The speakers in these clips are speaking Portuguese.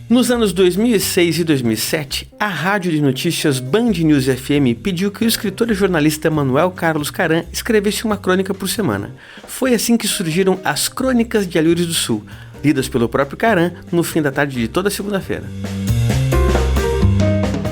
Nos anos 2006 e 2007, a rádio de notícias Band News FM pediu que o escritor e jornalista Manuel Carlos Caram escrevesse uma crônica por semana. Foi assim que surgiram as Crônicas de Alhures do Sul, lidas pelo próprio Caram no fim da tarde de toda segunda-feira.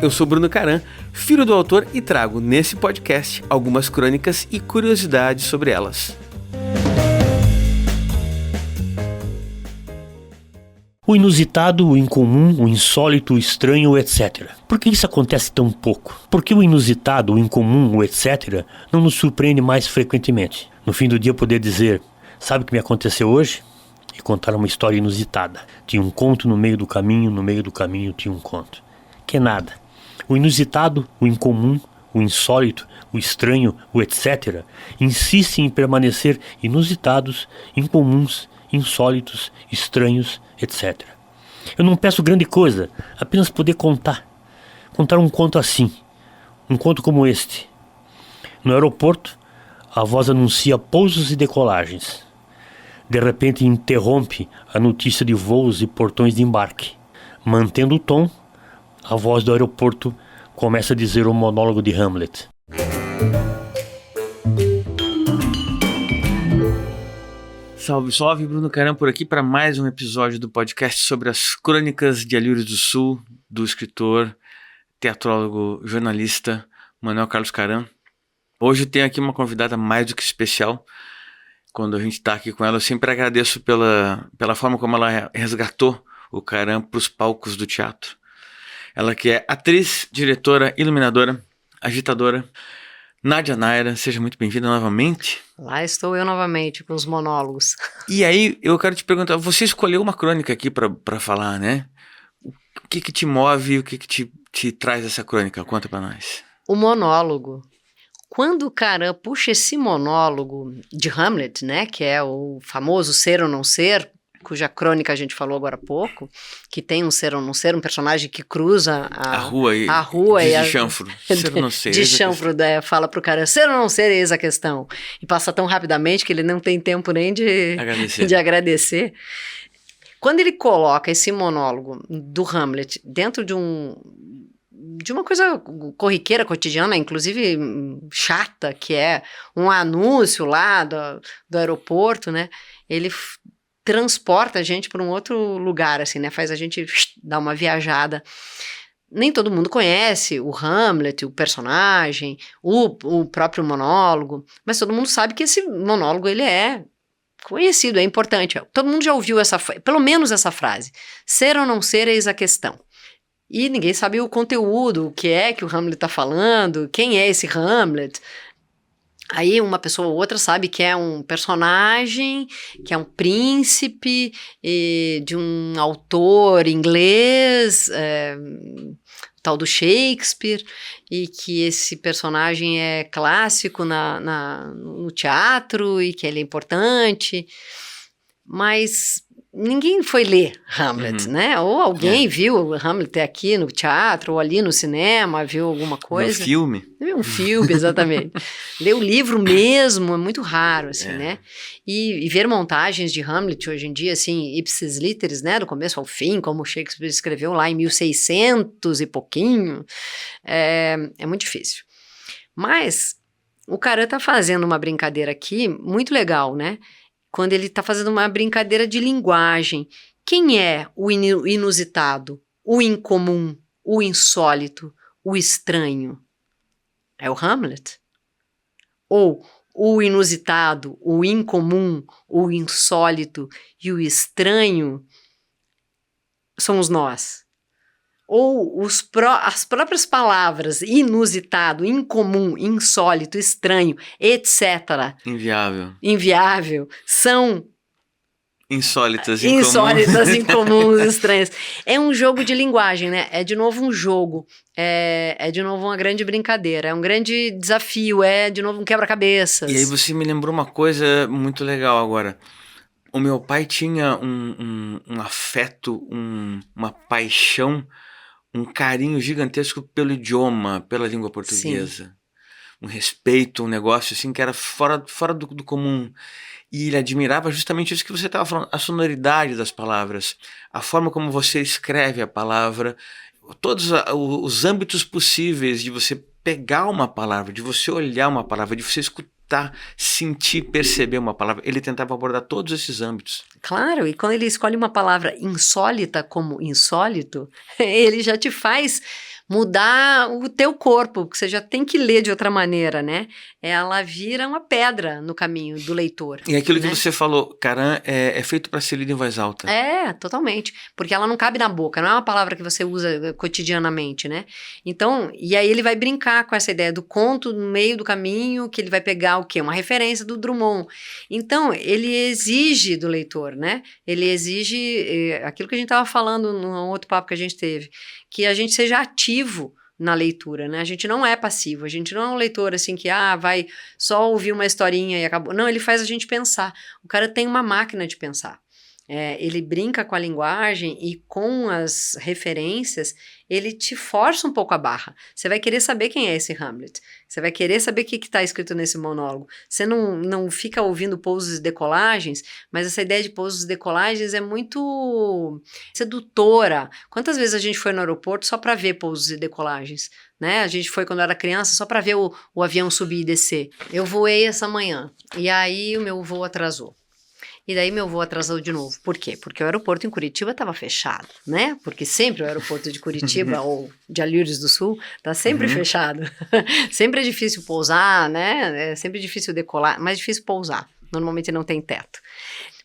Eu sou Bruno Caram, filho do autor, e trago nesse podcast algumas crônicas e curiosidades sobre elas. O inusitado, o incomum, o insólito, o estranho, etc. Por que isso acontece tão pouco? Por que o inusitado, o incomum, o etc. não nos surpreende mais frequentemente? No fim do dia poder dizer, sabe o que me aconteceu hoje? E contar uma história inusitada. Tinha um conto no meio do caminho tinha um conto. Que nada. O inusitado, o incomum, o insólito, o estranho, o etc. insistem em permanecer inusitados, incomuns, insólitos, estranhos, etc. Eu não peço grande coisa, apenas poder contar um conto assim, um conto como este. No aeroporto, a voz anuncia pousos e decolagens. De repente interrompe a notícia de voos e portões de embarque. Mantendo o tom, a voz do aeroporto começa a dizer o monólogo de Hamlet. Salve, salve, Bruno Caram por aqui para mais um episódio do podcast sobre as Crônicas de Alhures do Sul, do escritor, teatrólogo, jornalista Manuel Carlos Caram. Hoje eu tenho aqui uma convidada mais do que especial. Quando a gente está aqui com ela, eu sempre agradeço pela forma como ela resgatou o Caram para os palcos do teatro. Ela que é atriz, diretora, iluminadora, agitadora. Nádia Naira, seja muito bem-vinda novamente. Lá estou eu novamente com os monólogos. E aí, eu quero te perguntar, você escolheu uma crônica aqui para falar, né? O que te move, o que te traz essa crônica? Conta para nós. O monólogo. Quando o Caram puxa esse monólogo de Hamlet, né, que é o famoso ser ou não ser, cuja crônica a gente falou agora há pouco, que tem um ser ou não ser, um personagem que cruza a rua e de chanfro, ser ou não ser. De chanfro, fala pro cara, ser ou não ser, eis a questão. E passa tão rapidamente que ele não tem tempo nem de agradecer. Quando ele coloca esse monólogo do Hamlet dentro de uma coisa corriqueira, cotidiana, inclusive chata, que é um anúncio lá do aeroporto, né, ele transporta a gente para um outro lugar, assim, né? Faz a gente dar uma viajada. Nem todo mundo conhece o Hamlet, o personagem, o próprio monólogo, mas todo mundo sabe que esse monólogo, ele é conhecido, é importante. Todo mundo já ouviu pelo menos essa frase. Ser ou não ser, eis a questão. E ninguém sabe o conteúdo, o que é que o Hamlet está falando, quem é esse Hamlet. Aí uma pessoa ou outra sabe que é um personagem, que é um príncipe de um autor inglês, tal do Shakespeare, e que esse personagem é clássico no teatro e que ele é importante, mas ninguém foi ler Hamlet, né? Ou alguém viu Hamlet aqui no teatro, ou ali no cinema, viu alguma coisa. No filme. Um filme, exatamente. Ler o livro mesmo é muito raro, assim, né? E ver montagens de Hamlet hoje em dia, assim, ipsis literis, né? Do começo ao fim, como Shakespeare escreveu lá em 1600 e pouquinho, é muito difícil. Mas o Caram tá fazendo uma brincadeira aqui muito legal, né? Quando ele está fazendo uma brincadeira de linguagem. Quem é o inusitado, o incomum, o insólito, o estranho? É o Hamlet? Ou o inusitado, o incomum, o insólito e o estranho somos nós? Ou as próprias palavras inusitado, incomum, insólito, estranho, etc. Inviável, são insólitas, incomuns, estranhas. É um jogo de linguagem, né? É de novo um jogo, é de novo uma grande brincadeira, é um grande desafio, é de novo um quebra-cabeças. E aí você me lembrou uma coisa muito legal agora. O meu pai tinha um afeto, uma paixão, um carinho gigantesco pelo idioma, pela língua portuguesa. Sim. um respeito, um negócio assim que era fora do comum. E ele admirava justamente isso que você estava falando, a sonoridade das palavras, a forma como você escreve a palavra, todos os âmbitos possíveis de você pegar uma palavra, de você olhar uma palavra, de você escutar, sentir, perceber uma palavra. Ele tentava abordar todos esses âmbitos. Claro, e quando ele escolhe uma palavra insólita como insólito, ele já te faz mudar o teu corpo, porque você já tem que ler de outra maneira, né? Ela vira uma pedra no caminho do leitor. E aquilo né? que você falou, Caran, é feito para ser lido em voz alta. É, totalmente, porque ela não cabe na boca, não é uma palavra que você usa cotidianamente, né? Então, e aí ele vai brincar com essa ideia do conto no meio do caminho, que ele vai pegar o quê? Uma referência do Drummond. Então, ele exige do leitor, né? Ele exige aquilo que a gente estava falando no outro papo que a gente teve, que a gente seja ativo na leitura, né? A gente não é passivo, a gente não é um leitor assim que, vai só ouvir uma historinha e acabou. Não, ele faz a gente pensar. O cara tem uma máquina de pensar. Ele brinca com a linguagem e com as referências, ele te força um pouco a barra. Você vai querer saber quem é esse Hamlet. Você vai querer saber o que está escrito nesse monólogo. Você não fica ouvindo pousos e decolagens, mas essa ideia de pousos e decolagens é muito sedutora. Quantas vezes a gente foi no aeroporto só para ver pousos e decolagens? Né? A gente foi quando era criança só para ver o avião subir e descer. Eu voei essa manhã e aí o meu voo atrasou. E daí meu voo atrasou de novo. Por quê? Porque o aeroporto em Curitiba estava fechado, né? Porque sempre o aeroporto de Curitiba ou de Alírios do Sul está sempre fechado. Sempre é difícil pousar, né? É sempre difícil decolar, mais difícil pousar. Normalmente não tem teto.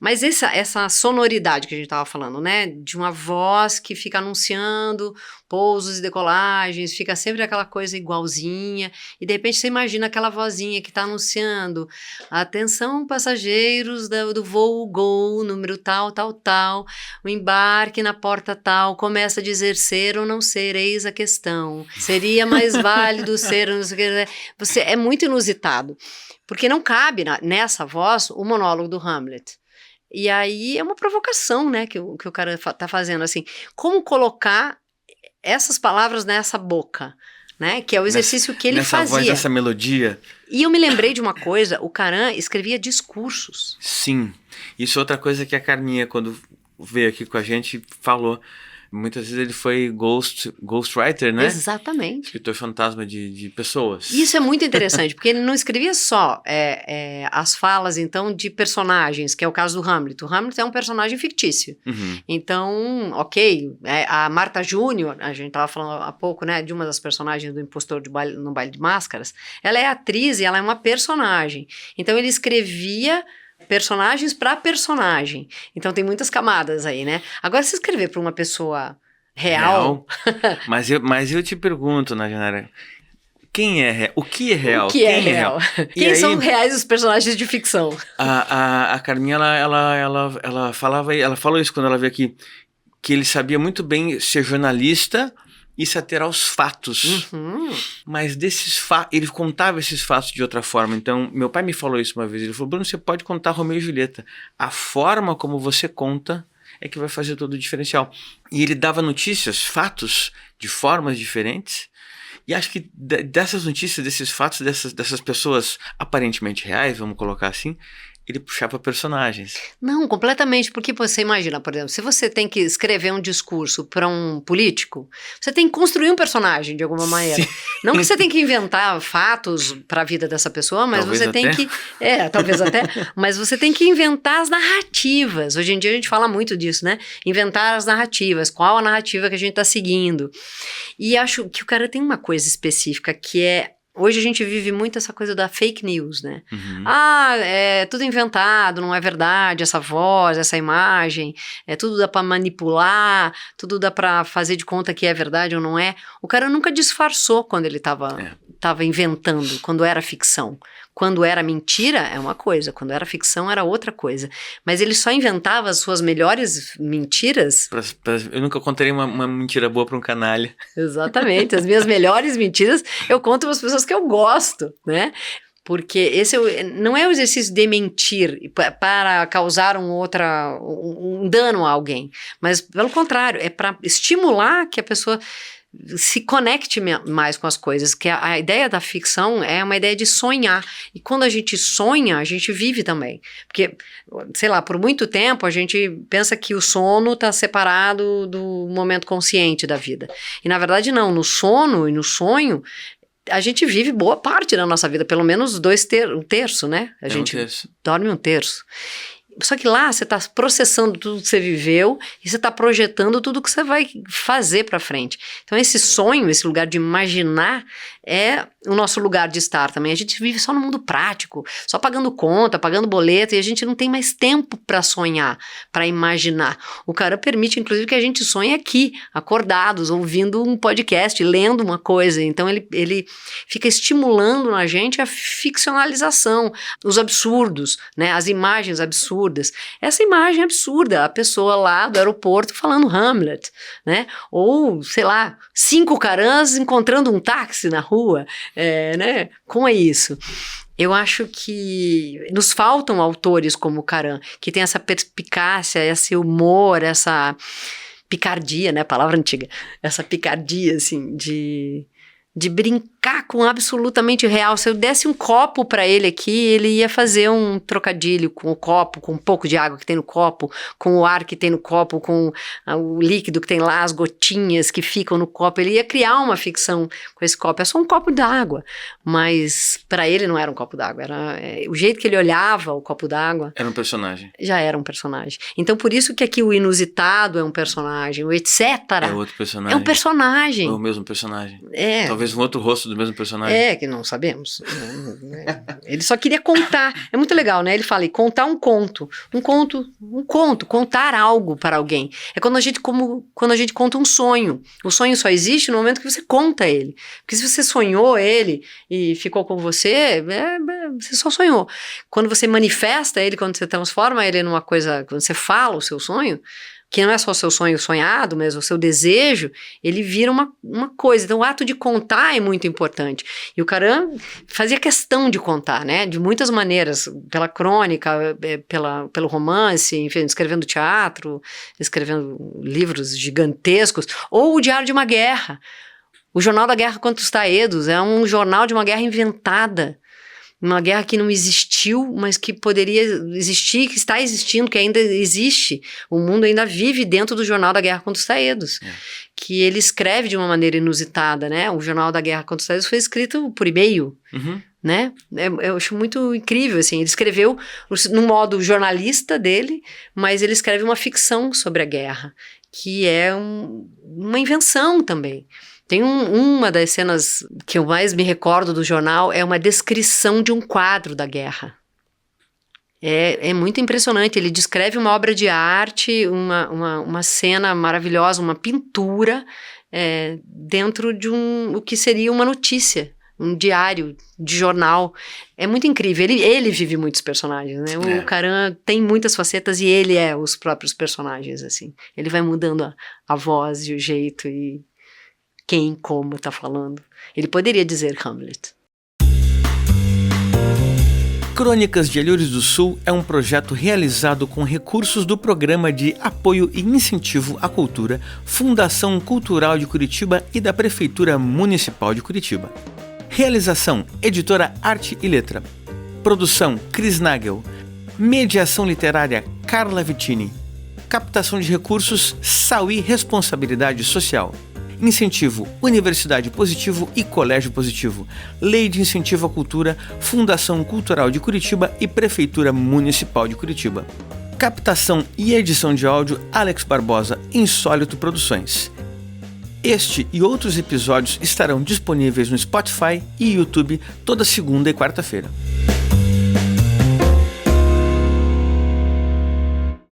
Mas essa sonoridade que a gente estava falando, né? De uma voz que fica anunciando pousos e decolagens, fica sempre aquela coisa igualzinha, e de repente você imagina aquela vozinha que está anunciando: atenção passageiros do voo Gol, número tal, tal, tal, o embarque na porta tal, começa a dizer ser ou não ser, eis a questão, seria mais válido ser ou não ser, é muito inusitado, porque não cabe nessa voz o monólogo do Hamlet. E aí é uma provocação, né, que o cara tá fazendo, assim, como colocar essas palavras nessa boca, né, que é o exercício que ele fazia. Nessa voz, nessa melodia. E eu me lembrei de uma coisa, o Caran escrevia discursos. Sim, isso é outra coisa que a Carminha, quando veio aqui com a gente, falou. Muitas vezes ele foi ghostwriter, né? Exatamente. Escritor fantasma de pessoas. Isso é muito interessante, porque ele não escrevia só as falas, então, de personagens, que é o caso do Hamlet. O Hamlet é um personagem fictício. Então, ok, a Martha Júnior, a gente estava falando há pouco, né, de uma das personagens do Impostor no Baile de Máscaras, ela é atriz e ela é uma personagem. Então, ele escrevia personagens para personagem. Então tem muitas camadas aí, né? Agora, se escrever para uma pessoa real... Mas eu te pergunto, Najanara, quem é real? O que é real? O que é real? Quem são reais os personagens de ficção? A Carminha, ela falou isso quando ela veio aqui, que ele sabia muito bem ser jornalista e se ater aos fatos. Mas ele contava esses fatos de outra forma. Então, meu pai me falou isso uma vez. Ele falou: Bruno, você pode contar Romeu e Julieta. A forma como você conta é que vai fazer todo o diferencial. E ele dava notícias, fatos, de formas diferentes. E acho que dessas notícias, desses fatos, dessas pessoas aparentemente reais, vamos colocar assim, ele puxava personagens. Não, completamente, porque você imagina, por exemplo, se você tem que escrever um discurso para um político, você tem que construir um personagem de alguma maneira. Sim. Não que você tem que inventar fatos para a vida dessa pessoa, mas talvez você tem que... talvez até, mas você tem que inventar as narrativas. Hoje em dia a gente fala muito disso, né? Inventar as narrativas, qual a narrativa que a gente está seguindo. E acho que o cara tem uma coisa específica que é... Hoje a gente vive muito essa coisa da fake news, né? É tudo inventado, não é verdade, essa voz, essa imagem, tudo dá pra manipular, tudo dá pra fazer de conta que é verdade ou não é. O cara nunca disfarçou quando ele tava inventando, quando era ficção. Quando era mentira, é uma coisa. Quando era ficção, era outra coisa. Mas ele só inventava as suas melhores mentiras. Eu nunca contaria uma mentira boa para um canalha. Exatamente. As minhas melhores mentiras eu conto para as pessoas que eu gosto, né? Porque esse não é o exercício de mentir para causar um dano a alguém. Mas, pelo contrário, é para estimular que a pessoa se conecte mais com as coisas, que a ideia da ficção é uma ideia de sonhar, e quando a gente sonha, a gente vive também, porque, sei lá, por muito tempo a gente pensa que o sono está separado do momento consciente da vida, e na verdade não, no sono e no sonho, a gente vive boa parte da nossa vida, pelo menos um terço, né? A gente dorme um terço. Só que lá você está processando tudo que você viveu e você está projetando tudo que você vai fazer para frente. Então esse sonho, esse lugar de imaginar é o nosso lugar de estar também. A gente vive só no mundo prático, só pagando conta, pagando boleto, e a gente não tem mais tempo para sonhar, para imaginar. O Caram permite, inclusive, que a gente sonhe aqui, acordados, ouvindo um podcast, lendo uma coisa. Então ele fica estimulando na gente a ficcionalização, os absurdos, né? As imagens absurdas. Essa imagem absurda, a pessoa lá do aeroporto falando Hamlet, né? Ou, sei lá, 5 Carans encontrando um táxi na rua, né? Como é isso? Eu acho que nos faltam autores como o Caram, que tem essa perspicácia, esse humor, essa picardia, né? Palavra antiga. Essa picardia, assim, de brincar com absolutamente real. Se eu desse um copo para ele aqui, ele ia fazer um trocadilho com o copo, com um pouco de água que tem no copo, com o ar que tem no copo, com o líquido que tem lá, as gotinhas que ficam no copo. Ele ia criar uma ficção com esse copo. É só um copo d'água, mas para ele não era um copo d'água. Era o jeito que ele olhava o copo d'água. Era um personagem. Já era um personagem. Então por isso que aqui o inusitado é um personagem, o etc. É outro personagem. É um personagem. É o mesmo personagem. Talvez um outro rosto do mesmo personagem. Que não sabemos. Ele só queria contar. É muito legal, né? Ele fala, contar um conto, contar algo para alguém. É quando a gente conta um sonho. O sonho só existe no momento que você conta ele. Porque se você sonhou ele e ficou com você, você só sonhou. Quando você manifesta ele, quando você transforma ele numa coisa, quando você fala o seu sonho, que não é só o seu sonho sonhado, mas o seu desejo, ele vira uma coisa. Então o ato de contar é muito importante. E o Caram fazia questão de contar, né? De muitas maneiras, pela crônica, pelo romance, enfim, escrevendo teatro, escrevendo livros gigantescos, ou o Diário de uma Guerra. O Jornal da Guerra contra os Taedos é um jornal de uma guerra inventada. Uma guerra que não existiu, mas que poderia existir, que está existindo, que ainda existe. O mundo ainda vive dentro do Jornal da Guerra contra os Taedos, que ele escreve de uma maneira inusitada, né? O Jornal da Guerra contra os Taedos foi escrito por e-mail, né? Eu acho muito incrível, assim. Ele escreveu no modo jornalista dele, mas ele escreve uma ficção sobre a guerra, que é uma invenção também. Tem uma das cenas que eu mais me recordo do jornal, é uma descrição de um quadro da guerra. É muito impressionante, ele descreve uma obra de arte, uma cena maravilhosa, uma pintura, dentro de o que seria uma notícia, um diário de jornal. É muito incrível, ele vive muitos personagens, né? O Caram tem muitas facetas e ele é os próprios personagens, assim. Ele vai mudando a voz e o jeito e quem, como tá falando. Ele poderia dizer Hamlet. Crônicas de Alhures do Sul é um projeto realizado com recursos do Programa de Apoio e Incentivo à Cultura, Fundação Cultural de Curitiba e da Prefeitura Municipal de Curitiba. Realização: Editora Arte e Letra. Produção: Cris Nagel. Mediação literária: Carla Vittini. Captação de recursos: Sauí Responsabilidade Social. Incentivo: Universidade Positivo e Colégio Positivo. Lei de Incentivo à Cultura, Fundação Cultural de Curitiba e Prefeitura Municipal de Curitiba. Captação e edição de áudio: Alex Barbosa, Insólito Produções. Este e outros episódios estarão disponíveis no Spotify e YouTube toda segunda e quarta-feira.